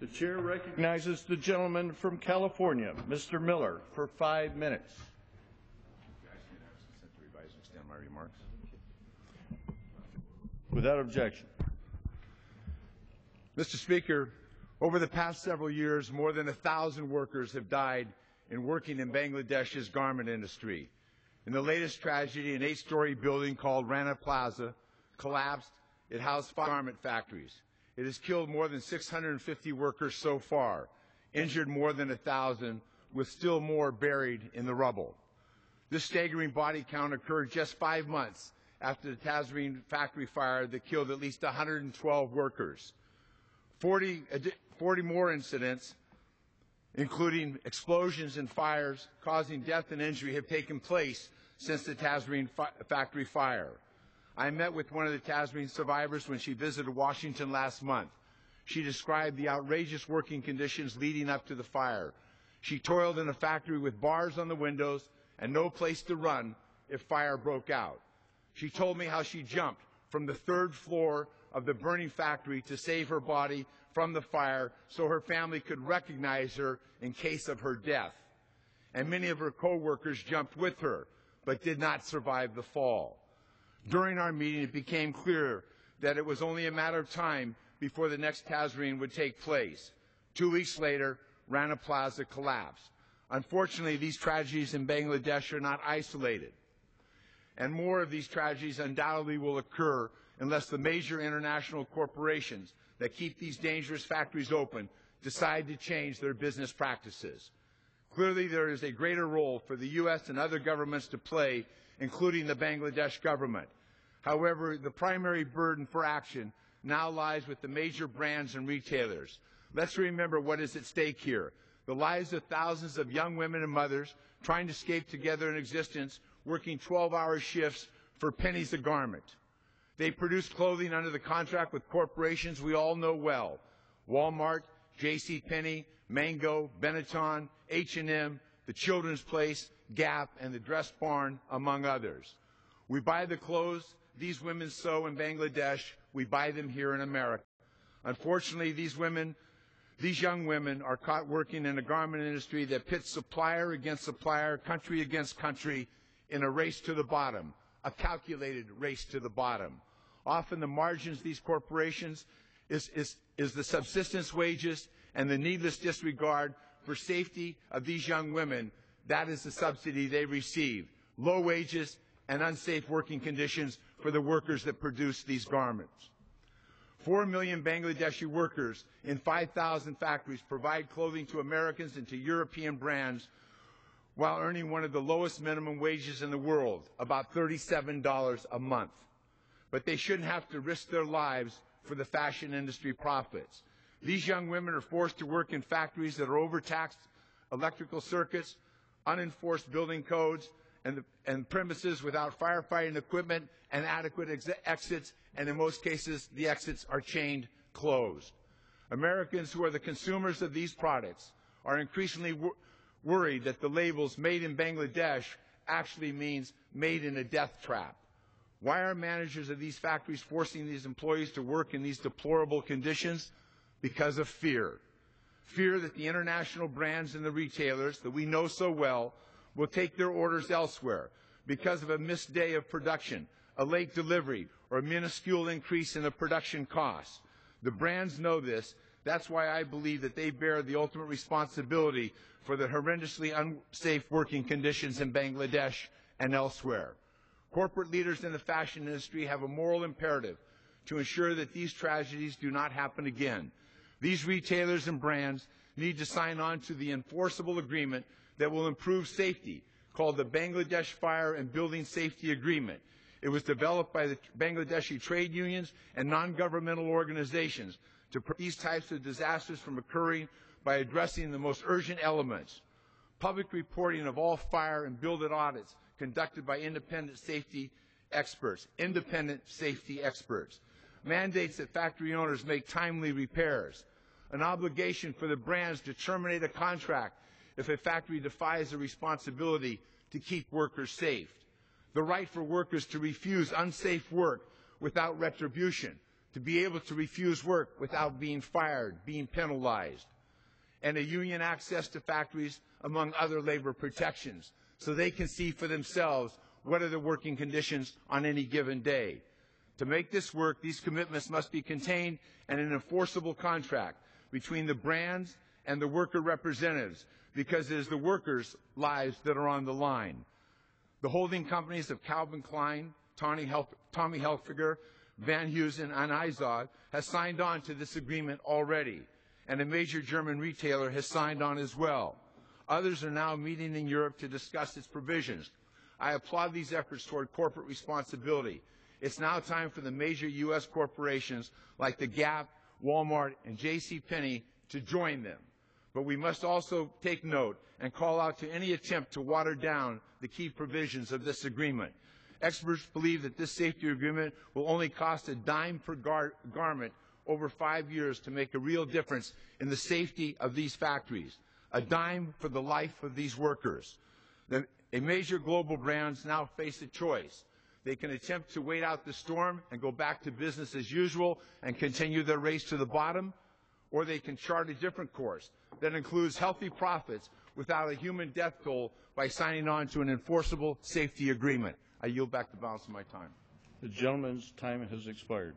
The chair recognizes the gentleman from California, Mr. Miller, for 5 minutes. Extend my remarks. Without objection. Mr. Speaker, over the past several years, more than 1,000 workers have died in working in Bangladesh's garment industry. In the latest tragedy, an 8-story building called Rana Plaza collapsed. It housed 5 garment factories. It has killed more than 650 workers so far, injured more than 1,000, with still more buried in the rubble. This staggering body count occurred just 5 months after the Tazreen factory fire that killed at least 112 workers. 40 more incidents, including explosions and fires causing death and injury, have taken place since the Tazreen factory fire. I met with one of the Tazreen survivors when she visited Washington last month. She described the outrageous working conditions leading up to the fire. She toiled in a factory with bars on the windows and no place to run if fire broke out. She told me how she jumped from the 3rd floor of the burning factory to save her body from the fire so her family could recognize her in case of her death. And many of her co-workers jumped with her, but did not survive the fall. During our meeting, it became clear that it was only a matter of time before the next Tazreen would take place. 2 weeks later, Rana Plaza collapsed. Unfortunately, these tragedies in Bangladesh are not isolated, and more of these tragedies undoubtedly will occur unless the major international corporations that keep these dangerous factories open decide to change their business practices. Clearly, there is a greater role for the U.S. and other governments to play, including the Bangladesh government. However, the primary burden for action now lies with the major brands and retailers. Let's remember what is at stake here: the lives of thousands of young women and mothers trying to escape together in existence, working 12-hour shifts for pennies a garment. They produce clothing under the contract with corporations we all know well: Walmart, JCPenney, Mango, Benetton, H&M, The Children's Place, Gap, and the Dress Barn, among others. We buy the clothes these women sew in Bangladesh. We buy them here in America. Unfortunately, these young women are caught working in a garment industry that pits supplier against supplier, country against country, in a race to the bottom, a calculated race to the bottom. Often the margins of these corporations is the subsistence wages and the needless disregard for safety of these young women. That is the subsidy they receive: low wages and unsafe working conditions for the workers that produce these garments. 4 million Bangladeshi workers in 5,000 factories provide clothing to Americans and to European brands while earning one of the lowest minimum wages in the world, about $37 a month. But they shouldn't have to risk their lives for the fashion industry profits. These young women are forced to work in factories that are overtaxed electrical circuits, unenforced building codes, and premises without firefighting equipment and adequate exits, and in most cases, the exits are chained closed. Americans who are the consumers of these products are increasingly worried that the labels "Made in Bangladesh" actually means "made in a death trap." Why are managers of these factories forcing these employees to work in these deplorable conditions? Because of fear. Fear that the international brands and the retailers that we know so well will take their orders elsewhere because of a missed day of production, a late delivery, or a minuscule increase in the production costs. The brands know this. That's why I believe that they bear the ultimate responsibility for the horrendously unsafe working conditions in Bangladesh and elsewhere. Corporate leaders in the fashion industry have a moral imperative to ensure that these tragedies do not happen again. These retailers and brands need to sign on to the enforceable agreement that will improve safety, called the Bangladesh Fire and Building Safety Agreement. It was developed by the Bangladeshi trade unions and non-governmental organizations to prevent these types of disasters from occurring by addressing the most urgent elements: public reporting of all fire and building audits conducted by independent safety experts, mandates that factory owners make timely repairs, an obligation for the brands to terminate a contract if a factory defies the responsibility to keep workers safe, the right for workers to refuse unsafe work without retribution, to be able to refuse work without being fired, being penalized, and a union access to factories, among other labor protections, so they can see for themselves what are the working conditions on any given day. To make this work, these commitments must be contained in an enforceable contract between the brands and the worker representatives, because it is the workers' lives that are on the line. The holding companies of Calvin Klein, Tommy Hilfiger, Van Heusen, and Izod has signed on to this agreement already, and a major German retailer has signed on as well. Others are now meeting in Europe to discuss its provisions. I applaud these efforts toward corporate responsibility. It's now time for the major U.S. corporations like the Gap, Walmart, and J.C. to join them. But we must also take note and call out to any attempt to water down the key provisions of this agreement. Experts believe that this safety agreement will only cost a dime per garment over 5 years to make a real difference in the safety of these factories. A dime for the life of these workers. A major global brands now face a choice. They can attempt to wait out the storm and go back to business as usual and continue their race to the bottom, or they can chart a different course that includes healthy profits without a human death toll by signing on to an enforceable safety agreement. I yield back the balance of my time. The gentleman's time has expired.